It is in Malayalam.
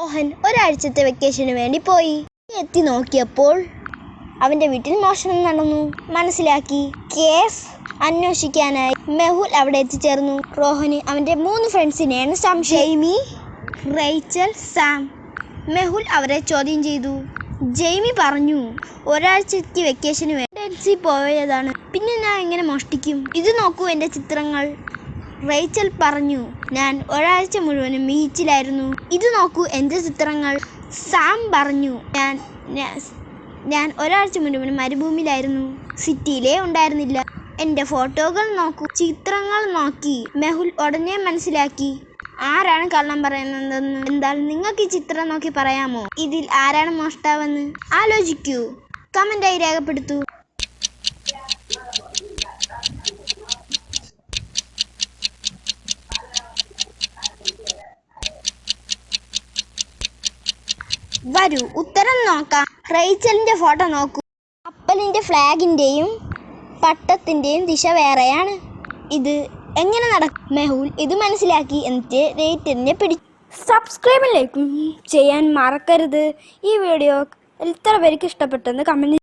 മോഹൻ ഒരാഴ്ചത്തെ വെക്കേഷന് വേണ്ടി പോയി. എത്തി നോക്കിയപ്പോൾ അവന്റെ വീട്ടിൽ മോഷണം നടന്നു. മനസ്സിലാക്കി. കേസ് അന്വേഷിക്കാനായി മെഹുൽ അവിടെ എത്തിച്ചേർന്നു. റോഹന് അവന്റെ 3 ഫ്രണ്ട്സിനെയാണ് സംശയം. Jaimy, Rachel, Sam. മെഹുൽ അവരെ ചോദ്യം ചെയ്തു. ജെയ്മി പറഞ്ഞു, ഒരാഴ്ചയ്ക്ക് വെക്കേഷന് വേണ്ടി പോയതാണ്, പിന്നെ ഞാൻ എങ്ങനെ മോഷ്ടിക്കും? ഇത് നോക്കൂ എന്റെ ചിത്രങ്ങൾ. റേച്ചൽ പറഞ്ഞു, ഞാൻ ഒരാഴ്ച മുഴുവനും ബീച്ചിലായിരുന്നു. ഇത് നോക്കൂ എന്റെ ചിത്രങ്ങൾ. സാം പറഞ്ഞു, ഞാൻ ഒരാഴ്ച മുഴുവനും മരുഭൂമിയിലായിരുന്നു, സിറ്റിയിലേ ഉണ്ടായിരുന്നില്ല. എന്റെ ഫോട്ടോകൾ നോക്കൂ. ചിത്രങ്ങൾ നോക്കി മെഹുൽ ഉടനെ മനസ്സിലാക്കി ആരാണ് കള്ളം പറയുന്നതെന്ന്. എന്നാൽ നിങ്ങൾക്ക് ഈ ചിത്രം നോക്കി പറയാമോ ഇതിൽ ആരാണ് മോഷ്ടാവെന്ന്? ആലോചിക്കൂ, കമന്റായി രേഖപ്പെടുത്തൂ. വരൂ ഉത്തരം നോക്കാം. റേച്ചലിന്റെ ഫോട്ടോ നോക്കൂ. കപ്പലിന്റെ ഫ്ലാഗിന്റെയും പട്ടത്തിന്റെയും ദിശ വേറെയാണ്. ഇത് എങ്ങനെ നടക്കും? മെഹുൽ ഇത് മനസ്സിലാക്കി. എന്നിട്ട് റേച്ചലിനെ പിടിച്ചു. സബ്സ്ക്രൈബും ലൈക്കും ചെയ്യാൻ മറക്കരുത്. ഈ വീഡിയോ എത്ര പേർക്ക് ഇഷ്ടപ്പെട്ടെന്ന് കമന്റ്